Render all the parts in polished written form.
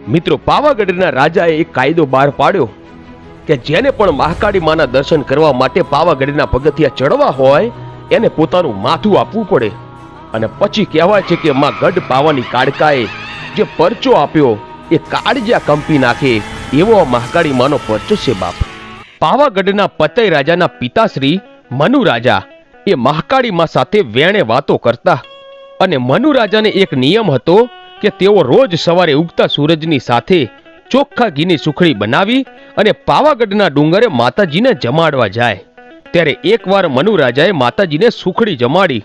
મિત્રો, પાવાગઢના રાજાએ એક કાયદો બહાર પાડ્યો કે જેને પણ મહાકાળી માના દર્શન કરવા માટે પાવાગઢના પગથિયા ચડવા હોય એને પોતાનું માથું આપવું પડે. અને પછી કહેવાય છે કે માં ગઢ પાવાની કાળકાએ જે પરચો આપ્યો એ કાળજા કંપી નાખે એવો મહાકાળી માનો પરચો છે બાપ. પાવાગઢના પતઈ રાજાના પિતાશ્રી મનુ રાજા એ મહાકાળી માં સાથે વેણે વાતો કરતા. અને મનુ રાજાને એક નિયમ હતો કે તેઓ રોજ સવારે ઉગતા સૂરજની સાથે ચોખ્ખા ઘીની સુખડી બનાવી અને પાવાગઢના ડુંગરે માતાજીને જમાડવા જાય. ત્યારે એકવાર મનુ રાજાએ માતાજીને સુખડી જમાડી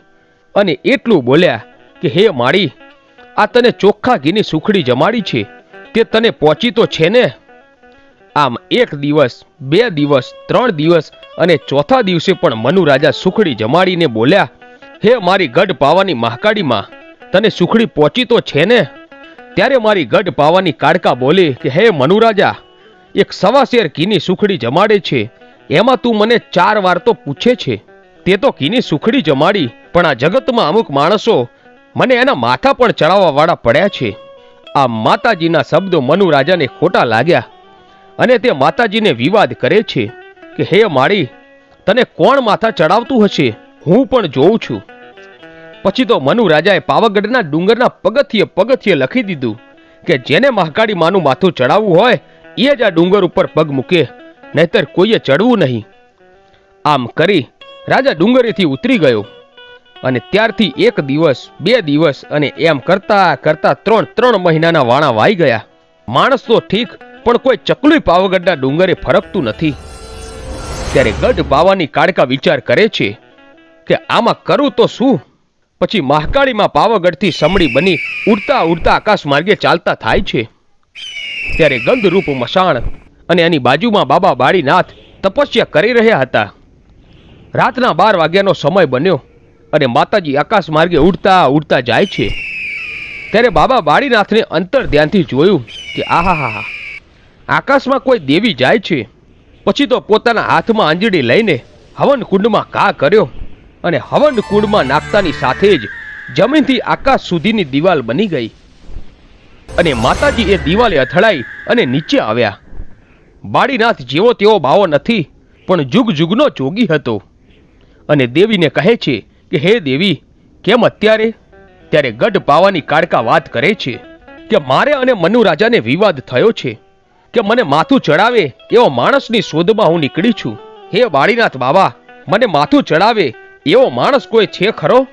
અને એટલું બોલ્યા કે હે માળી, આ તને ચોખ્ખા ઘીની સુખડી જમાડી છે તે તને પહોંચી તો છે ને? આમ એક દિવસ, 2 દિવસ, 3 દિવસ અને ચોથા દિવસે પણ મનુ રાજા સુખડી જમાડીને બોલ્યા, હે મારી ગઢ પાવાની મહાકાળીમાં, તને સુખડી પહોંચી તો છે ને? ત્યારે મારી ગઢ પાવાની કાળકા બોલે કે હે મનુ રાજા, એક 1.25 શેર ઘીની સુખડી જમાડે છે, એમાં તું મને 4 વાર તો પૂછે છે. તે તો ઘીની સુખડી જમાડી, પણ આ જગતમાં અમુક માણસો મને એના માથા પણ ચડાવવા વાળા પડ્યા છે. આ માતાજીના શબ્દો મનુ રાજાને ખોટા લાગ્યા અને તે માતાજીને વિવાદ કરે છે કે હે માળી, તને કોણ માથા ચડાવતું હશે, હું પણ જોઉં છું. પછી તો મનુ રાજાએ પાવાગઢના ડુંગરના પગથિયે લખી દીધું કે જેને મહાકાળી માનું માથું ચડાવવું હોય એ જ આ ડુંગર ઉપર પગ મૂકે, નહીતર કોઈએ ચડવું નહીં. આમ કરી રાજા ડુંગરેથી ઉતરી ગયો અને ત્યારથી 1 દિવસ, 2 દિવસ અને એમ કરતા કરતા 3 મહિનાના વાણા વાઈ ગયા. માણસ તો ઠીક, પણ કોઈ ચકલું પાવાગઢના ડુંગરે ફરકતું નથી. ત્યારે ગઢ પાવાની કાળકા વિચાર કરે છે કે આમાં કરું તો શું? પછી મહાકાળીમાં પાવાગઢથી સમડી બની ઉડતા ઉડતા આકાશ માર્ગે ચાલતા થાય છે. ત્યારે ગંધરૂપ મશાણ અને એની બાજુમાં બાબા બાળીનાથ તપસ્યા કરી રહ્યા હતા. રાતના 12 વાગ્યાનો સમય બન્યો અને માતાજી આકાશ માર્ગે ઉડતા ઉડતા જાય છે. ત્યારે બાબા બાળીનાથને અંતર ધ્યાનથી જોયું કે આહાહા, આકાશમાં કોઈ દેવી જાય છે. પછી તો પોતાના હાથમાં આંજળી લઈને હવન કુંડમાં ઘા કર્યો અને હવન કુંડમાં નાખતાની સાથે જ જમીનથી આકાશ સુધીની દિવાલ બની ગઈ અને માતાજી એ દિવાલે અથડાઈ અને નીચે આવ્યા. બાળીનાથ જેવો તેવો બાવો નથી, પણ જુગ જુગનો જોગી હતો અને દેવીને કહે છે કે હે દેવી, કેમ અત્યારે? ત્યારે ગઢ પાવાની કાળકા વાત કરે છે કે મારે અને મનુ રાજાને વિવાદ થયો છે કે મને માથું ચડાવે એવો માણસની શોધમાં હું નીકળી છું. હે બાળીનાથ બાબા, મને માથું ચડાવે એવો માણસ કોઈ છે ખરો?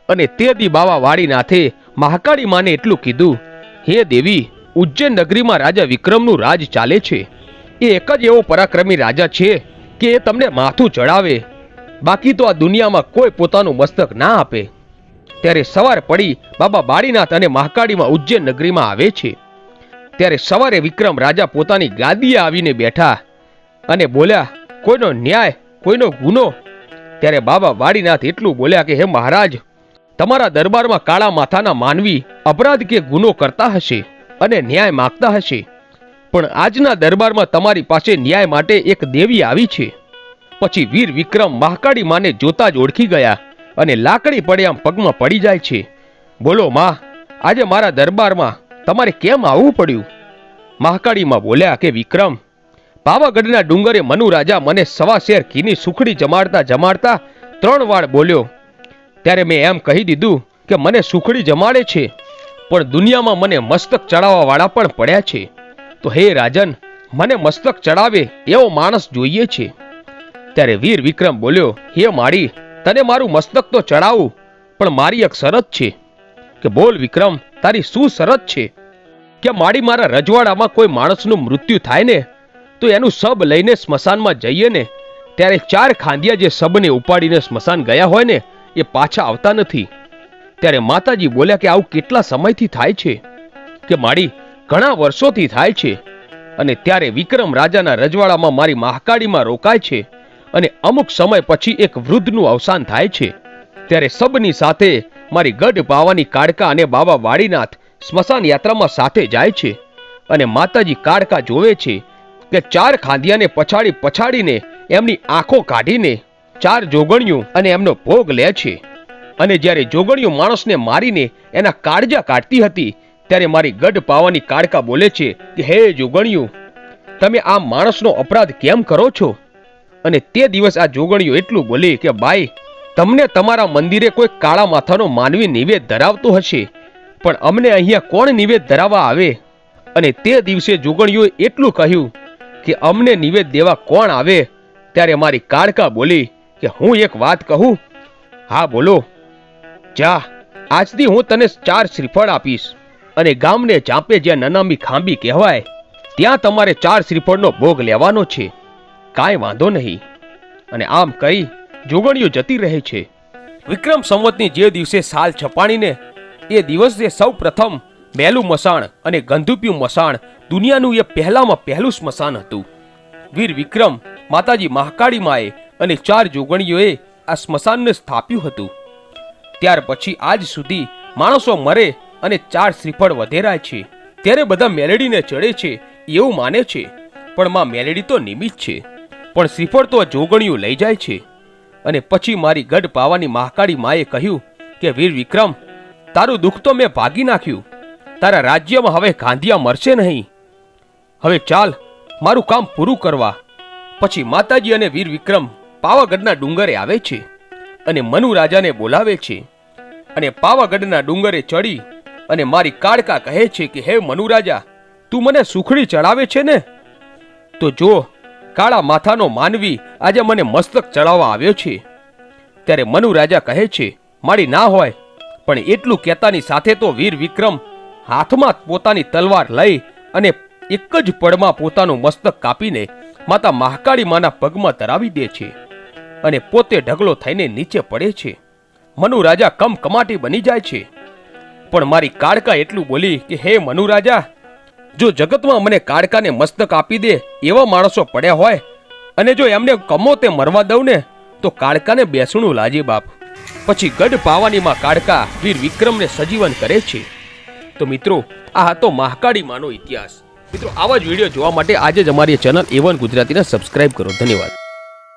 અને તે દી બાબા બાળીનાથે મહાકાળી માને એટલું કીધું, હે દેવી, ઉજ્જૈન નગરીમાં રાજા વિક્રમનું રાજ ચાલે છે. એ એક જ એવો પરાક્રમી રાજા છે કે એ તમને માથું ચડાવે, બાકી તો આ દુનિયામાં કોઈ પોતાનું મસ્તક ના આપે. ત્યારે સવાર પડી બાબા બાળીનાથ અને મહાકાળીમાં ઉજ્જૈન નગરીમાં આવે છે. ત્યારે સવારે વિક્રમ રાજા પોતાની ગાદીએ આવીને બેઠા અને બોલ્યા, કોઈનો ન્યાય, કોઈનો ગુનો? ત્યારે બાબા બાળીનાથ એટલું બોલ્યા કે હે મહારાજ, તમારા દરબારમાં કાળા માથાના માનવી અપરાધ કે ગુનો કરતા હશે અને ન્યાય માગતા હશે, પણ આજના દરબારમાં તમારી પાસે ન્યાય માટે એક દેવી આવી છે. પછી વીર વિક્રમ મહાકાળી માને જોતા જ ઓળખી ગયા અને લાકડી પડે આમ પગમાં પડી જાય છે. બોલો માં, આજે મારા દરબારમાં તમારે કેમ આવવું પડ્યું? મહાકાળી માં બોલ્યા કે વિક્રમ, પાવાગઢના ડુંગરે મનુ રાજા મને 1.25 શેર ઘીની સુખડી જમાડતા જમાડતા 3 વાર બોલ્યો. ત્યારે મેં એમ કહી દીધું કે મને સુખડી જમાડે છે, પણ દુનિયામાં મને મસ્તક ચડાવવા વાળા પણ પડ્યા છે. તો હે રાજન, મને મસ્તક ચડાવે એવો માણસ જોઈએ છે. ત્યારે વીર વિક્રમ બોલ્યો, હે માળી, તને મારું મસ્તક તો ચડાવું, પણ મારી એક શરત છે. કે બોલ વિક્રમ, તારી શું શરત છે? કે માળી, મારા રજવાડામાં કોઈ માણસનું મૃત્યુ થાય ને તો એનું શબ લઈને સ્મશાનમાં જઈએ ને ત્યારે 4 ખાંડિયા જે શબને ઉપાડીને સ્મશાન ગયા હોય ને એ પાછા આવતા નથી. ત્યારે માતાજી બોલ્યા કે આવું કેટલા સમયથી થાય છે? કે માળી, ઘણા વર્ષોથી થાય છે. અને ત્યારે વિક્રમ રાજાના રજવાડામાં મારી મહાકાળીમાં રોકાય છે અને અમુક સમય પછી એક વૃદ્ધનું અવસાન થાય છે. ત્યારે શબની સાથે મારી ગઢ પાવાની કાળકા અને બાબા બાળીનાથ સ્મશાન યાત્રામાં સાથે જાય છે અને માતાજી કાળકા જોવે છે કે 4 ખાંડિયાને પછાડીને એમની આંખો કાઢીને 4 જોગણીઓ અને એમનો ભોગ લે છે. અને જ્યારે જોગણીઓ માણસને મારીને એના કાળજા કાઢતી હતી ત્યારે મારી ગઢ પાવાની કાળકા બોલે છે કે હે જોગણિયું, તમે આ માણસનો અપરાધ કેમ કરો છો? અને તે દિવસ આ જોગણિયું એટલું બોલી કે બાઈ, તમને તમારા મંદિરે કોઈ કાળા માથાનો માનવી નિવેદ ધરાવતો હશે, પણ અમને અહીંયા કોણ નિવેદ ધરાવવા આવે? અને તે દિવસે જોગણીઓએ એટલું કહ્યું કે અમને નિવેદ દેવા કોણ આવે? ત્યારે મારી કાળકા બોલી કે હું એક વાત કહું? હા બોલો. જા, આજથી હું તને 4 શ્રીફળ આપીશ અને ગામને ચાંપે જ્યાં નનામી ખાંબી કહેવાય ત્યાં તમારે 4 શ્રીફળનો ભોગ લેવાનો છે. કાંઈ વાંધો નહીં. અને આમ કહી જોગણીઓ જતી રહે છે. વિક્રમ સંવતની જે દિવસે સાલ છપાણીને એ દિવસે સૌ પ્રથમ મેલું મસાણ અને ગંધુપિયું મસાણ દુનિયાનું એ પહેલામાં પહેલું સ્મશાન હતું. વીર વિક્રમ, માતાજી મહાકાળી માએ અને 4 જોગણીઓએ આ સ્મશાનને સ્થાપ્યું હતું. ત્યાર પછી આજ સુધી માણસો મરે અને 4 શ્રીફળ વધેરાય છે. ત્યારે બધા મેલેડીને ચડે છે એવું માને છે, પણ માં મેલેડી તો નિમિત્ત છે, પણ શ્રીફળ તો જોગણીઓ લઈ જાય છે. અને પછી મારી ગઢ પાવાની મહાકાળી માએ કહ્યું કે વીર વિક્રમ, તારું દુઃખ તો મેં ભાગી નાખ્યું. તારા રાજ્યમાં હવે ગાંધિયા મરશે નહીં. હવે ચાલ મારું કામ પૂરું કરવા. પછી માતાજી અને વીર વિક્રમ પાવાગઢના ડુંગરે આવે છે અને મનુ રાજાને બોલાવે છે. અને પાવાગઢના ડુંગરે ચડી અને મારી કાળકા કહે છે કે હે મનુ રાજા, તું મને સુખડી ચડાવે છે ને? તો જો, કાળા માથાનો માનવી આજે મને મસ્તક ચડાવવા આવ્યો છે. ત્યારે મનુ રાજા કહે છે મારી ના હોય, પણ એટલું કહેતાની સાથે તો વીર વિક્રમ હાથમાં પોતાની તલવાર લઈ અને એક જ પળમાં પોતાનું મસ્તક કાપીને માતા મહાકાળી માના પગમાં ધરાવી દે છે અને પોતે ઢગલો થઈને નીચે પડે છે. મનુ રાજા કમકમાટી બની જાય છે. પણ મારી કાળકા એટલું બોલી કે હે મનુ રાજા, જો જગતમાં મને કાળકાને મસ્તક આપી દે એવા માણસો પડ્યા હોય અને જો એમને કમો તે મરવા દઉં ને તો કાળકાને બેસણું લાજે બાપ. પછી ગઢ પાવાનીમાં કાળકા વીર વિક્રમને સજીવન કરે છે. તો મિત્રો, આ હતો મહાકાળી માનો ઇતિહાસ. મિત્રો, આવા જ વિડીયો જોવા માટે આજે જ અમારી ચેનલ A1 ગુજરાતીને સબસ્ક્રાઇબ કરો. ધન્યવાદ.